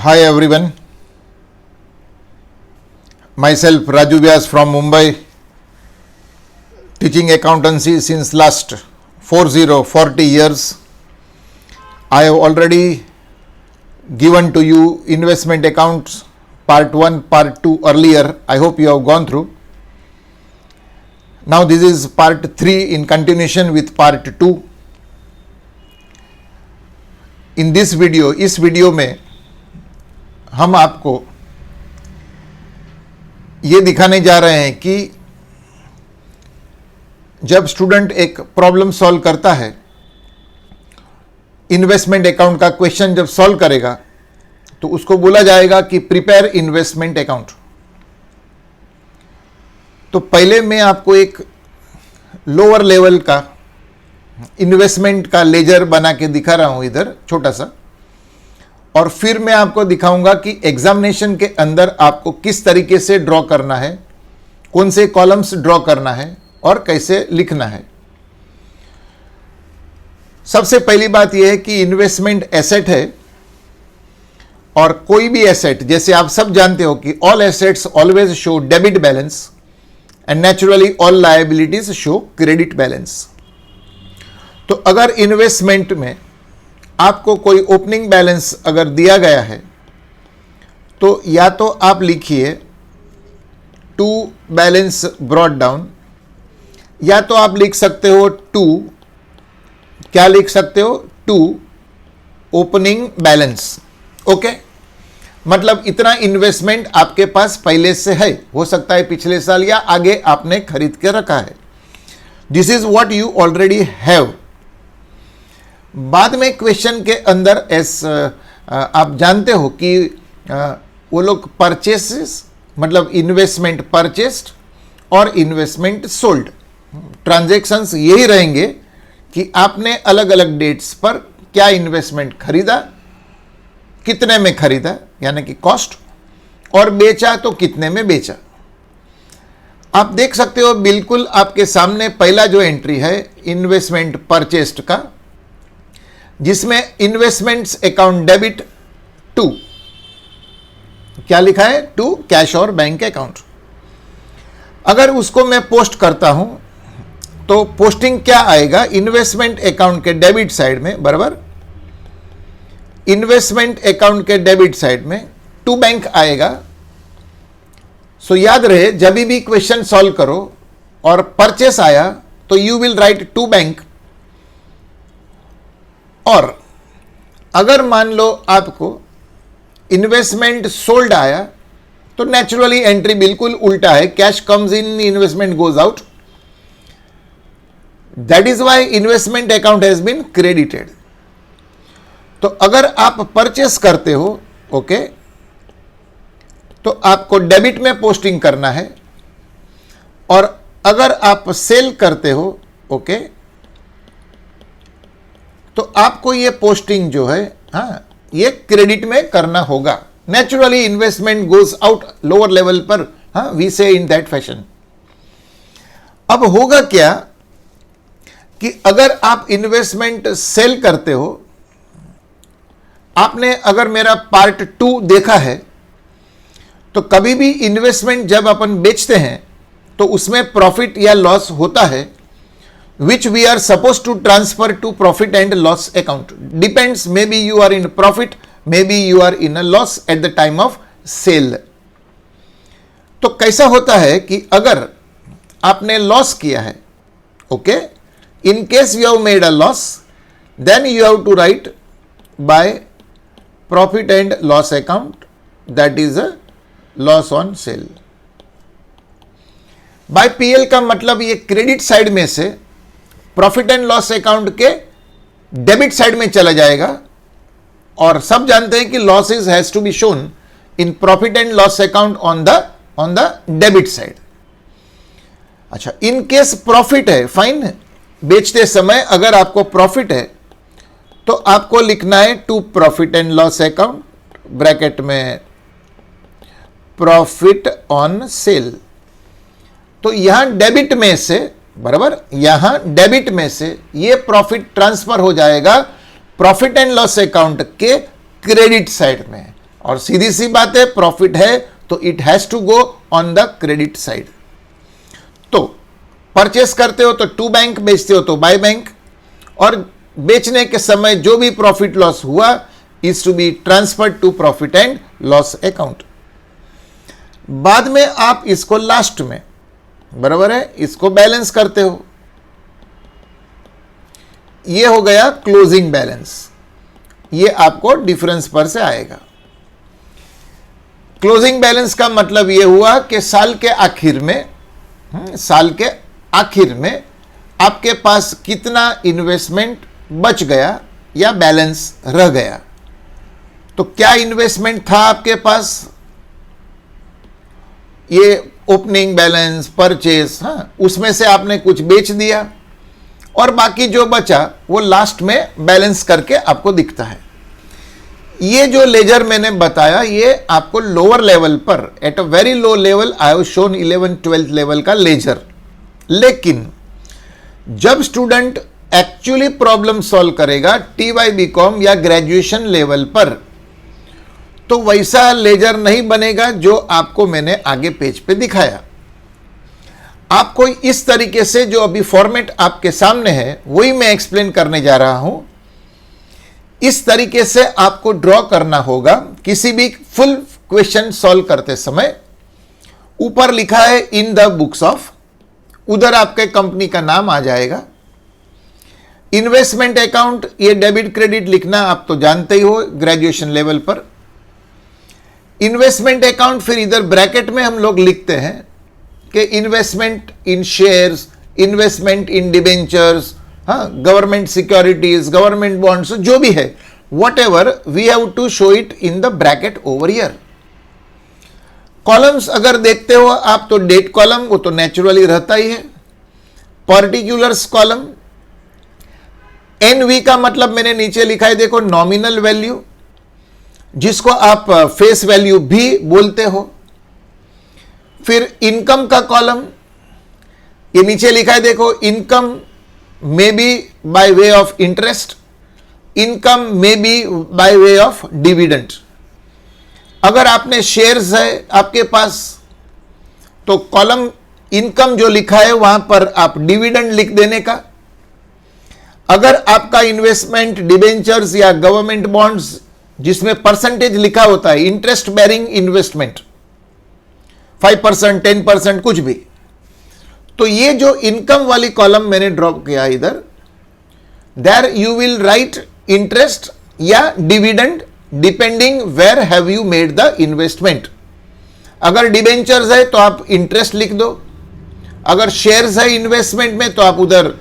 Hi everyone, myself Raju Vyas from Mumbai, teaching accountancy since last 40 years. I have already given to you investment accounts part 1, part 2 earlier. I hope you have gone through. Now this is part 3 in continuation with part 2. In this video, इस video में हम आपको ये दिखाने जा रहे हैं कि जब स्टूडेंट एक प्रॉब्लम सॉल्व करता है, इन्वेस्टमेंट अकाउंट का क्वेश्चन जब सॉल्व करेगा तो उसको बोला जाएगा कि प्रिपेयर इन्वेस्टमेंट अकाउंट। तो पहले मैं आपको एक लोअर लेवल का इन्वेस्टमेंट का लेजर बना के दिखा रहा हूं इधर छोटा सा, और फिर मैं आपको दिखाऊंगा कि एग्जामिनेशन के अंदर आपको किस तरीके से ड्रॉ करना है, कौन से कॉलम्स ड्रॉ करना है और कैसे लिखना है। सबसे पहली बात यह है कि इन्वेस्टमेंट एसेट है, और कोई भी एसेट, जैसे आप सब जानते हो कि all assets always show debit balance and naturally all liabilities show credit balance. तो अगर इन्वेस्टमेंट में आपको कोई ओपनिंग बैलेंस अगर दिया गया है तो या तो आप लिखिए टू बैलेंस ब्रॉट डाउन, या तो आप लिख सकते हो टू, क्या लिख सकते हो, टू ओपनिंग बैलेंस। ओके, मतलब इतना इन्वेस्टमेंट आपके पास पहले से है, हो सकता है पिछले साल या आगे आपने खरीद के रखा है। This is what you already have. बाद में क्वेश्चन के अंदर आप जानते हो कि वो लोग परचेसेस, मतलब इन्वेस्टमेंट परचेस्ड और इन्वेस्टमेंट सोल्ड, ट्रांजैक्शंस यही रहेंगे कि आपने अलग अलग डेट्स पर क्या इन्वेस्टमेंट खरीदा, कितने में खरीदा यानी कि कॉस्ट, और बेचा तो कितने में बेचा। आप देख सकते हो बिल्कुल आपके सामने पहला जो एंट्री है इन्वेस्टमेंट परचेस्ड का, जिसमें इन्वेस्टमेंट्स अकाउंट डेबिट टू, क्या लिखा है, टू कैश और बैंक अकाउंट। अगर उसको मैं पोस्ट करता हूं तो पोस्टिंग क्या आएगा, इन्वेस्टमेंट अकाउंट के डेबिट साइड में, बराबर, इन्वेस्टमेंट अकाउंट के डेबिट साइड में टू बैंक आएगा। सो याद रहे, जब भी क्वेश्चन सॉल्व करो और परचेस आया तो you will write to bank, और अगर मान लो आपको इन्वेस्टमेंट सोल्ड आया तो नेचुरली एंट्री बिल्कुल उल्टा है, cash comes in, investment goes out. That is why investment account has been credited. तो अगर आप परचेस करते हो, ओके, तो आपको डेबिट में पोस्टिंग करना है, और अगर आप सेल करते हो, ओके, तो आपको ये पोस्टिंग जो है, हाँ, ये क्रेडिट में करना होगा। Naturally investment goes out lower level पर, हाँ, वी से इन दैट फैशन। अब होगा क्या कि अगर आप इन्वेस्टमेंट सेल करते हो, आपने अगर मेरा पार्ट 2 देखा है, तो कभी भी इन्वेस्टमेंट जब अपन बेचते हैं तो उसमें प्रॉफिट या लॉस होता है, which we are supposed to transfer to profit and loss account. Depends, maybe you are in profit, maybe you are in a loss at the time of sale. तो कैसा होता है कि अगर आपने लॉस किया है, okay, in case you have made a loss, then you have to write by profit and loss account, that is a loss on sale. by PL का मतलब ये क्रेडिट साइड में से प्रॉफिट एंड लॉस अकाउंट के debit side में चला जाएगा, और सब जानते हैं कि losses has to be shown in profit and loss account on the debit side. अच्छा, इन केस प्रॉफिट है, फाइन, बेचते समय अगर आपको प्रॉफिट है तो आपको लिखना है to profit and loss account, bracket में प्रॉफिट ऑन सेल। तो यहां डेबिट में से, बराबर, यहां डेबिट में से ये प्रॉफिट ट्रांसफर हो जाएगा प्रॉफिट एंड लॉस अकाउंट के क्रेडिट साइड में, और सीधी सी बात है, प्रॉफिट है तो it has to go on the credit side. तो परचेस करते हो तो टू बैंक, बेचते हो तो बाय बैंक, और बेचने के समय जो भी प्रॉफिट लॉस हुआ is to be transferred to profit and loss account. बाद में आप इसको लास्ट में, बराबर है, इसको बैलेंस करते हो। ये हो गया क्लोजिंग बैलेंस, ये आपको डिफरेंस पर से आएगा। क्लोजिंग बैलेंस का मतलब ये हुआ कि साल के आखिर में आपके पास कितना इन्वेस्टमेंट बच गया या बैलेंस रह गया। तो क्या इन्वेस्टमेंट था आपके पास, ये ओपनिंग बैलेंस, परचेस, उसमें से आपने कुछ बेच दिया और बाकी जो बचा वो लास्ट में बैलेंस करके आपको दिखता है। ये जो लेजर मैंने बताया ये आपको लोअर लेवल पर, at a very low level I have shown 11th-12th level का लेजर। लेकिन जब स्टूडेंट एक्चुअली प्रॉब्लम सॉल्व करेगा TY/BCom या ग्रेजुएशन लेवल पर, तो वैसा लेजर नहीं बनेगा जो आपको मैंने आगे पेज पे दिखाया। आपको इस तरीके से जो अभी फॉर्मेट आपके सामने है वही मैं एक्सप्लेन करने जा रहा हूं। इस तरीके से आपको ड्रॉ करना होगा किसी भी फुल क्वेश्चन सॉल्व करते समय। ऊपर लिखा है इन द बुक्स ऑफ, उधर आपके कंपनी का नाम आ जाएगा। इन्वेस्टमेंट अकाउंट, ये डेबिट क्रेडिट लिखना आप तो जानते ही हो ग्रेजुएशन लेवल पर। इन्वेस्टमेंट अकाउंट फिर इधर ब्रैकेट में हम लोग लिखते हैं कि investment in shares, investment in debentures, government securities, government bonds, जो भी है, whatever we have to show it in the bracket over here. Columns अगर देखते हो आप तो डेट कॉलम वो तो नेचुरली रहता ही है। पर्टिकुलर्स कॉलम, NV का मतलब मैंने नीचे लिखा है, देखो, नॉमिनल वैल्यू, जिसको आप फेस वैल्यू भी बोलते हो। फिर इनकम का कॉलम, ये नीचे लिखा है, देखो, income may be by way of interest, income may be by way of dividend. अगर आपने शेयर्स है आपके पास तो कॉलम इनकम जो लिखा है वहां पर आप डिविडेंड लिख देने का। अगर आपका इन्वेस्टमेंट डिबेंचर्स या गवर्नमेंट बॉन्ड्स जिसमें परसेंटेज लिखा होता है, इंटरेस्ट बेरिंग इन्वेस्टमेंट 5%, 10%, कुछ भी, तो ये जो इनकम वाली कॉलम मैंने ड्रॉप किया इधर, there you will write interest या dividend depending where have you made the investment. अगर डिबेंचर्स है तो आप इंटरेस्ट लिख दो, अगर शेयर्स है इन्वेस्टमेंट में तो आप उधर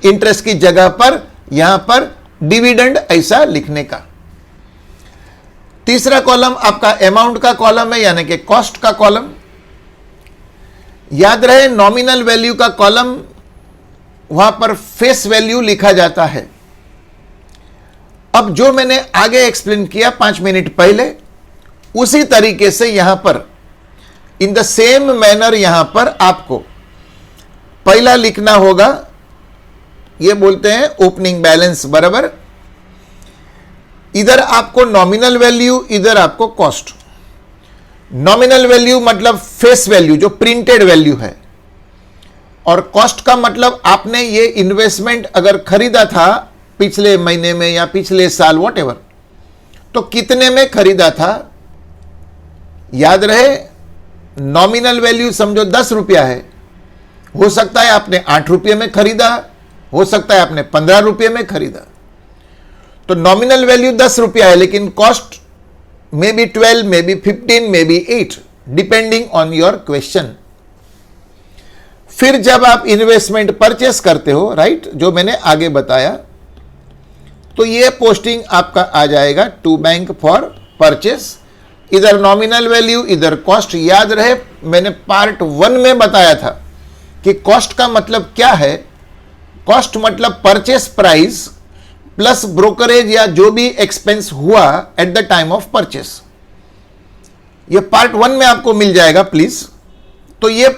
इंटरेस्ट की जगह पर यहां पर डिविडेंड ऐसा लिखने का। तीसरा कॉलम आपका अमाउंट का कॉलम है, यानी कि कॉस्ट का कॉलम। याद रहे नॉमिनल वैल्यू का कॉलम वहां पर फेस वैल्यू लिखा जाता है। अब जो मैंने आगे एक्सप्लेन किया 5 मिनट पहले, उसी तरीके से यहां पर इन द सेम मैनर यहां पर आपको पहला लिखना होगा, ये बोलते हैं ओपनिंग बैलेंस, बराबर। इधर आपको नॉमिनल वैल्यू, इधर आपको कॉस्ट। नॉमिनल वैल्यू मतलब फेस वैल्यू जो प्रिंटेड वैल्यू है, और कॉस्ट का मतलब आपने ये इन्वेस्टमेंट अगर खरीदा था पिछले महीने में या पिछले साल, वॉट एवर, तो कितने में खरीदा था। याद रहे नॉमिनल वैल्यू समझो 10 रुपया है, हो सकता है आपने 8 रुपये में खरीदा, हो सकता है आपने 15 रुपये में खरीदा। तो नॉमिनल वैल्यू 10 रुपया है, लेकिन cost may be 12, may be 15, may be 8, depending on your question. फिर जब आप इन्वेस्टमेंट परचेस करते हो, राइट, जो मैंने आगे बताया, तो ये पोस्टिंग आपका आ जाएगा टू बैंक फॉर परचेस। इधर नॉमिनल वैल्यू, इधर कॉस्ट। याद रहे मैंने पार्ट 1 में बताया था कि कॉस्ट का मतलब क्या है। कॉस्ट मतलब परचेस प्राइस प्लस ब्रोकरेज या जो भी एक्सपेंस हुआ at the time of purchase. ये पार्ट 1 में आपको मिल जाएगा प्लीज। तो ये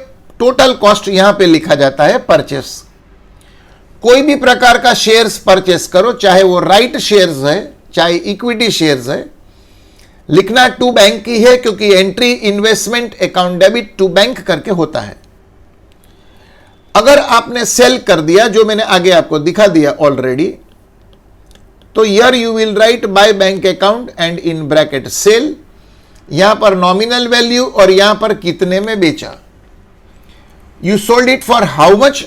टोटल कॉस्ट यहां पे लिखा जाता है परचेस। कोई भी प्रकार का शेयर्स परचेस करो, चाहे वो राइट शेयर्स है, चाहे इक्विटी शेयर्स है, लिखना टू बैंक की है क्योंकि entry investment account debit to bank करके होता है। अगर आपने सेल कर दिया, जो मैंने आगे आपको दिखा दिया ऑलरेडी, तो here you will write by bank account and in bracket sale, यहां पर नॉमिनल वैल्यू और यहां पर कितने में बेचा, you sold it for how much,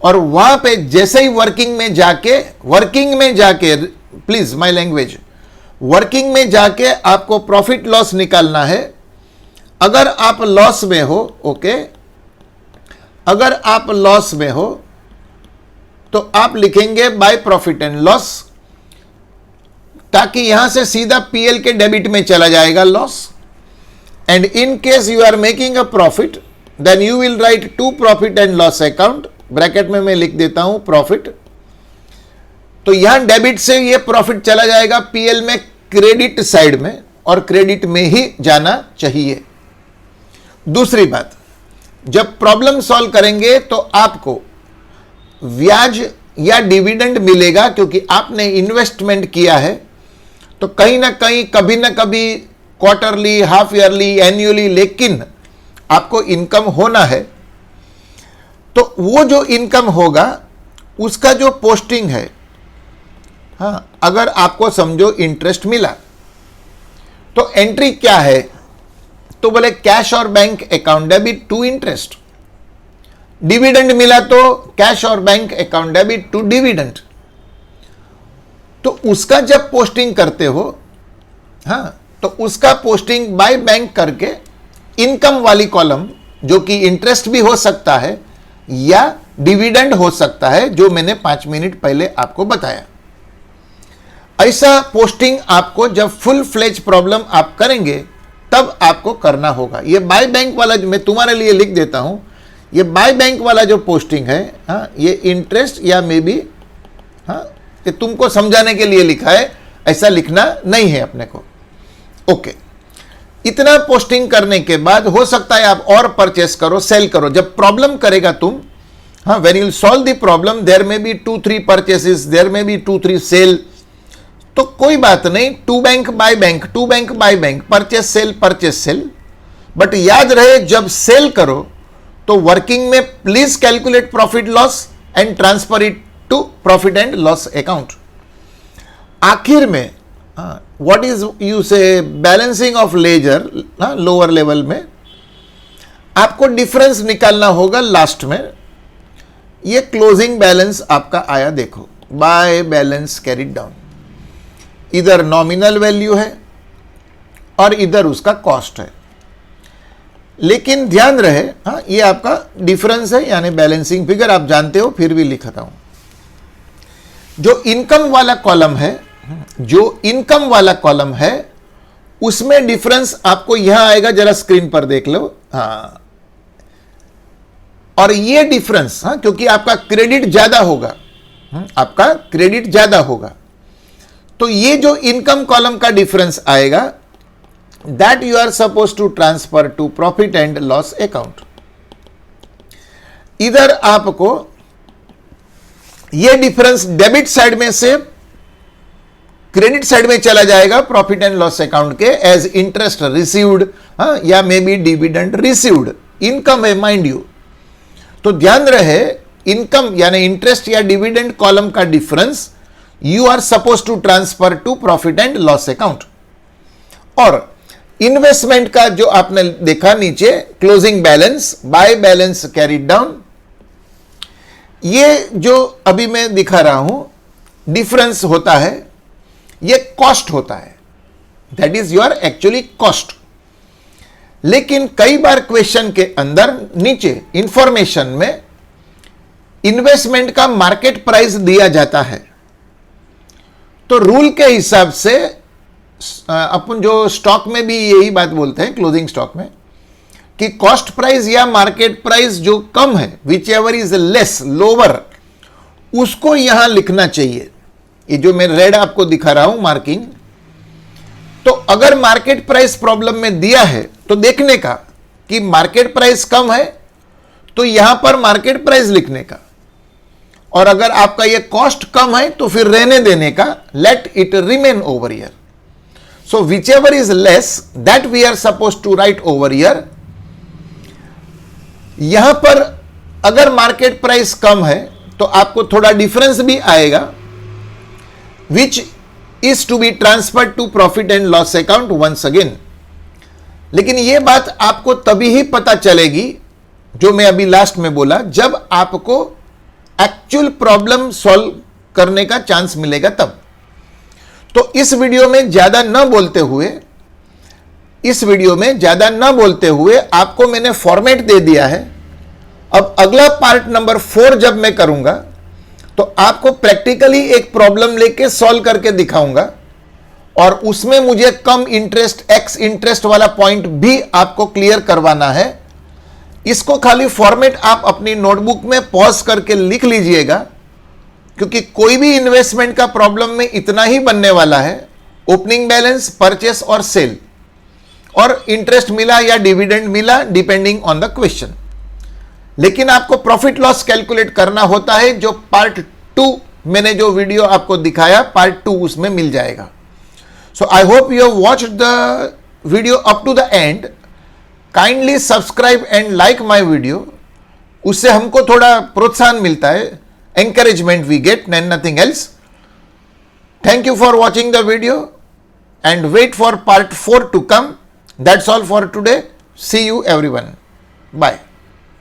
और वहां पे जैसे ही वर्किंग में जाके प्लीज माय लैंग्वेज, वर्किंग में जाके आपको प्रॉफिट लॉस निकालना है। अगर आप लॉस में हो, ओके, अगर आप लॉस में हो तो आप लिखेंगे बाय प्रॉफिट एंड लॉस, ताकि यहां से सीधा पीएल के डेबिट में चला जाएगा loss. And in case you are making a profit, then you will write to profit and loss account, bracket में मैं लिख देता हूं प्रॉफिट, तो यहां डेबिट से ये प्रॉफिट चला जाएगा पीएल में क्रेडिट साइड में, और क्रेडिट में ही जाना चाहिए। दूसरी बात, जब प्रॉब्लम सॉल्व करेंगे तो आपको ब्याज या डिविडेंड मिलेगा, क्योंकि आपने इन्वेस्टमेंट किया है, तो कहीं ना कहीं कभी ना कभी क्वार्टरली, हाफ ईयरली, एन्युअली, लेकिन आपको इनकम होना है। तो वो जो इनकम होगा उसका जो पोस्टिंग है, हाँ, अगर आपको समझो इंटरेस्ट मिला तो एंट्री क्या है, तो बोले कैश और bank account debit to interest. Dividend मिला तो कैश और bank account debit to dividend. तो उसका जब पोस्टिंग करते हो, हाँ, तो उसका पोस्टिंग बाय बैंक करके इनकम वाली कॉलम, जो कि इंटरेस्ट भी हो सकता है या डिविडेंड हो सकता है, जो मैंने 5 मिनट पहले आपको बताया, ऐसा पोस्टिंग आपको जब फुल फ्लेज प्रॉब्लम आप करेंगे तब आपको करना होगा। ये बाय बैंक वाला जो मैं तुम्हारे लिए लिख देता हूं, ये बाय बैंक वाला जो पोस्टिंग है, हाँ, ये इंटरेस्ट या मे बी, हाँ, ये तुमको समझाने के लिए लिखा है, ऐसा लिखना नहीं है अपने को। ओके, इतना पोस्टिंग करने के बाद हो सकता है आप और परचेस करो, सेल करो। जब प्रॉब्लम करेगा तुम, हाँ, when you solve the problem there may be 2-3 purchases, there may be 2-3 sale, तो कोई बात नहीं, to bank by bank, to bank by bank, purchase sale. But याद रहे, जब सेल करो तो वर्किंग में please calculate profit loss and transfer it to profit and loss account. आखिर में what is you say balancing of ledger, lower level में आपको डिफरेंस निकालना होगा लास्ट में। ये क्लोजिंग बैलेंस आपका आया, देखो, बाय बैलेंस कैरिड डाउन, इधर नॉमिनल वैल्यू है और इधर उसका कॉस्ट है। लेकिन ध्यान रहे, हाँ, ये आपका डिफरेंस है, यानी बैलेंसिंग फिगर आप जानते हो, फिर भी लिखता हूं। जो इनकम वाला कॉलम है, उसमें डिफरेंस आपको यहां आएगा, जरा स्क्रीन पर देख लो, हाँ, और ये डिफरेंस, हाँ, क्योंकि आपका क्रेडिट ज्यादा होगा, तो ये जो इनकम कॉलम का डिफरेंस आएगा, that you are suppose to transfer to profit and loss account. इधर आपको ये डिफरेंस डेबिट साइड में से क्रेडिट साइड में चला जाएगा, प्रॉफिट एंड लॉस अकाउंट के, एज इंटरेस्ट रिसीव्ड, या may be dividend received. Income है, माइंड यू, तो ध्यान रहे, इनकम यानी इंटरेस्ट या डिविडेंड कॉलम का difference you are supposed to transfer to profit and loss account। और इन्वेस्टमेंट का जो आपने देखा नीचे, closing balance, by balance carried down, ये जो अभी मैं दिखा रहा हूं डिफरेंस होता है, ये कॉस्ट होता है, that is your actually cost. लेकिन कई बार क्वेश्चन के अंदर नीचे इंफॉर्मेशन में इन्वेस्टमेंट का मार्केट प्राइस दिया जाता है, तो रूल के हिसाब से अपन जो स्टॉक में भी यही बात बोलते हैं, क्लोजिंग स्टॉक में, कि कॉस्ट प्राइस या मार्केट प्राइस जो कम है, which ever is less, lower, उसको यहां लिखना चाहिए। ये जो मैं रेड आपको दिखा रहा हूं मार्किंग, तो अगर मार्केट प्राइस प्रॉब्लम में दिया है तो देखने का कि मार्केट प्राइस कम है, तो यहां पर मार्केट प्राइस लिखने का, और अगर आपका ये कॉस्ट कम है तो फिर रहने देने का, let it remain over year. So whichever is less, that we are supposed to write over here. यहां पर अगर मार्केट प्राइस कम है तो आपको थोड़ा डिफरेंस भी आएगा, which is to be transferred to profit and loss account once again. लेकिन यह बात आपको तभी ही पता चलेगी, जो मैं अभी लास्ट में बोला, जब आपको एक्चुअल प्रॉब्लम सॉल्व करने का चांस मिलेगा तब. तो इस वीडियो में ज्यादा न बोलते हुए आपको मैंने फॉर्मेट दे दिया है. अब अगला पार्ट नंबर 4 जब मैं करूंगा तो आपको प्रैक्टिकली एक प्रॉब्लम लेके सॉल्व करके दिखाऊंगा, और उसमें मुझे कम इंटरेस्ट, एक्स इंटरेस्ट वाला पॉइंट भी आपको क्लियर करवाना है. इसको खाली फॉर्मेट आप अपनी नोटबुक में पॉज करके लिख लीजिएगा, क्योंकि कोई भी इन्वेस्टमेंट का प्रॉब्लम में इतना ही बनने वाला है: ओपनिंग बैलेंस, परचेस और सेल, और इंटरेस्ट मिला या डिविडेंड मिला, डिपेंडिंग ऑन द क्वेश्चन. लेकिन आपको प्रॉफिट लॉस कैलकुलेट करना होता है, जो पार्ट 2 मैंने जो वीडियो आपको दिखाया, पार्ट 2 उसमें मिल जाएगा. So I hope you have watched the video up to the end. Kindly subscribe and like my video. उससे हमको थोड़ा प्रोत्साहन मिलता है, encouragement we get and nothing else. Thank you for watching the video and wait for part 4 to come. That's all for today. See you everyone. Bye.